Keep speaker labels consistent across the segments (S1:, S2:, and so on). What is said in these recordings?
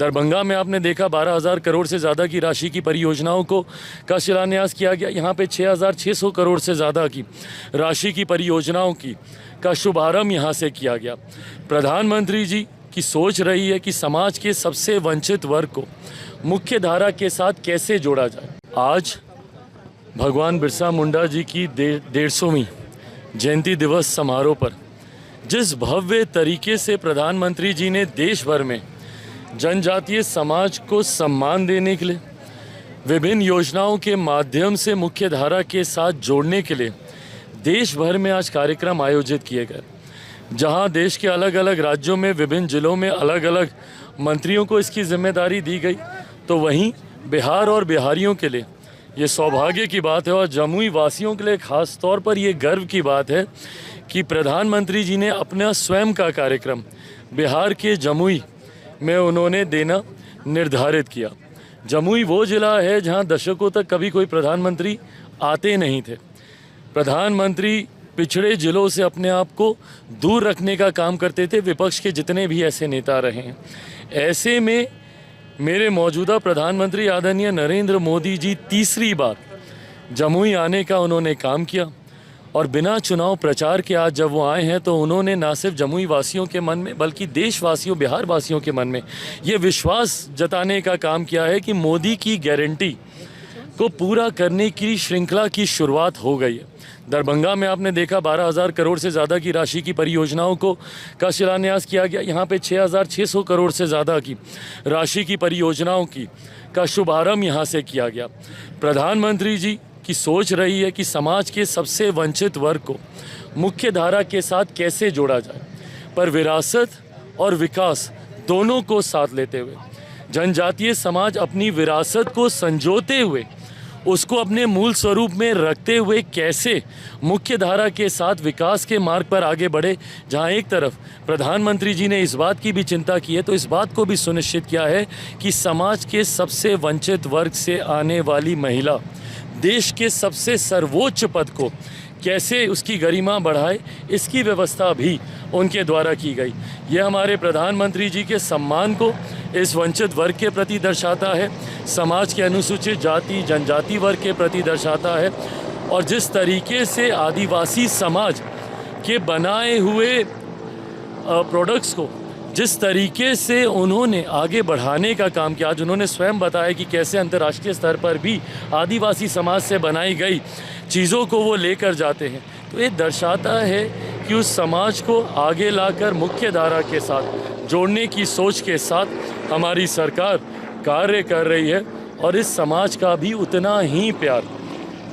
S1: दरभंगा में आपने देखा 12,000 करोड़ से ज़्यादा की राशि की परियोजनाओं का शिलान्यास किया गया। यहाँ पे 6,600 करोड़ से ज़्यादा की राशि की परियोजनाओं का शुभारंभ यहाँ से किया गया। प्रधानमंत्री जी की सोच रही है कि समाज के सबसे वंचित वर्ग को मुख्य धारा के साथ कैसे जोड़ा जाए। आज भगवान बिरसा मुंडा जी की 150वीं जयंती दिवस समारोह पर जिस भव्य तरीके से प्रधानमंत्री जी ने देश भर में जनजातीय समाज को सम्मान देने के लिए विभिन्न योजनाओं के माध्यम से मुख्य धारा के साथ जोड़ने के लिए देश भर में आज कार्यक्रम आयोजित किए गए, जहां देश के अलग अलग राज्यों में विभिन्न जिलों में अलग अलग मंत्रियों को इसकी जिम्मेदारी दी गई, तो वहीं बिहार और बिहारियों के लिए ये सौभाग्य की बात है और जमुई वासियों के लिए खास तौर पर ये गर्व की बात है कि प्रधानमंत्री जी ने अपना स्वयं का कार्यक्रम बिहार के जमुई में उन्होंने देना निर्धारित किया। जमुई वो ज़िला है जहां दशकों तक कभी कोई प्रधानमंत्री आते नहीं थे। प्रधानमंत्री पिछड़े ज़िलों से अपने आप को दूर रखने का काम करते थे, विपक्ष के जितने भी ऐसे नेता रहे हैं। ऐसे में मेरे मौजूदा प्रधानमंत्री आदरणीय नरेंद्र मोदी जी तीसरी बार जमुई आने का उन्होंने काम किया और बिना चुनाव प्रचार के आज जब वो आए हैं तो उन्होंने ना सिर्फ जमुई वासियों के मन में बल्कि देशवासियों बिहार वासियों के मन में ये विश्वास जताने का काम किया है कि मोदी की गारंटी को पूरा करने की श्रृंखला की शुरुआत हो गई है। दरभंगा में आपने देखा 12,000 करोड़ से ज़्यादा की राशि की परियोजनाओं का शिलान्यास किया गया। यहाँ पे 6,600 करोड़ से ज़्यादा की राशि की परियोजनाओं का शुभारंभ यहाँ से किया गया। प्रधानमंत्री जी की सोच रही है कि समाज के सबसे वंचित वर्ग को मुख्य धारा के साथ कैसे जोड़ा जाए, पर विरासत और विकास दोनों को साथ लेते हुए जनजातीय समाज अपनी विरासत को संजोते हुए उसको अपने मूल स्वरूप में रखते हुए कैसे मुख्य धारा के साथ विकास के मार्ग पर आगे बढ़े। जहां एक तरफ प्रधानमंत्री जी ने इस बात की भी चिंता की है तो इस बात को भी सुनिश्चित किया है कि समाज के सबसे वंचित वर्ग से आने वाली महिला देश के सबसे सर्वोच्च पद को कैसे उसकी गरिमा बढ़ाए, इसकी व्यवस्था भी उनके द्वारा की गई। ये हमारे प्रधानमंत्री जी के सम्मान को इस वंचित वर्ग के प्रति दर्शाता है, समाज के अनुसूचित जाति जनजाति वर्ग के प्रति दर्शाता है और जिस तरीके से आदिवासी समाज के बनाए हुए प्रोडक्ट्स को जिस तरीके से उन्होंने आगे बढ़ाने का काम किया। आज उन्होंने स्वयं बताया कि कैसे अंतर्राष्ट्रीय स्तर पर भी आदिवासी समाज से बनाई गई चीज़ों को वो लेकर जाते हैं, तो ये दर्शाता है कि उस समाज को आगे लाकर मुख्य धारा के साथ जोड़ने की सोच के साथ हमारी सरकार कार्य कर रही है और इस समाज का भी उतना ही प्यार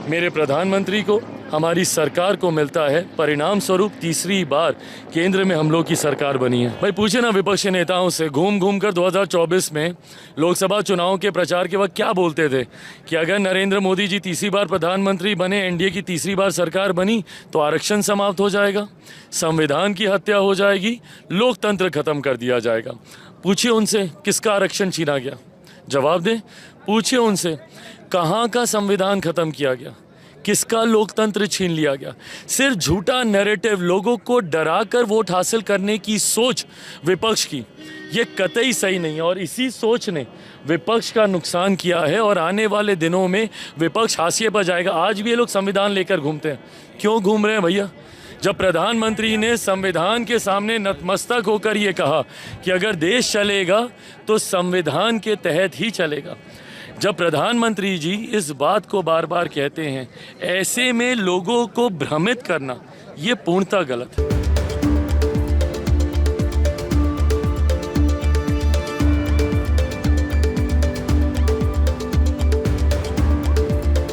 S1: मेरे प्रधानमंत्री को हमारी सरकार को मिलता है। परिणाम स्वरूप तीसरी बार केंद्र में हम लोग की सरकार बनी है। भाई पूछे ना विपक्षी नेताओं से घूम घूम कर 2024 में लोकसभा चुनाव के प्रचार के वक्त क्या बोलते थे कि अगर नरेंद्र मोदी जी तीसरी बार प्रधानमंत्री बने, एनडीए की तीसरी बार सरकार बनी तो आरक्षण समाप्त हो जाएगा, संविधान की हत्या हो जाएगी, लोकतंत्र खत्म कर दिया जाएगा। पूछिए उनसे किसका आरक्षण छीना गया, जवाब दें। पूछिए उनसे कहाँ का संविधान खत्म किया गया, किसका लोकतंत्र छीन लिया गया। सिर्फ झूठा नैरेटिव, लोगों को डराकर वोट हासिल करने की सोच विपक्ष की, ये कतई सही नहीं है और इसी सोच ने विपक्ष का नुकसान किया है और आने वाले दिनों में विपक्ष हाशिए पर जाएगा। आज भी ये लोग संविधान लेकर घूमते हैं। क्यों घूम रहे हैं भैया? जब प्रधानमंत्री ने संविधान के सामने नतमस्तक होकर ये कहा कि अगर देश चलेगा तो संविधान के तहत ही चलेगा, जब प्रधानमंत्री जी इस बात को बार बार कहते हैं, ऐसे में लोगों को भ्रमित करना ये पूर्णतः गलत है।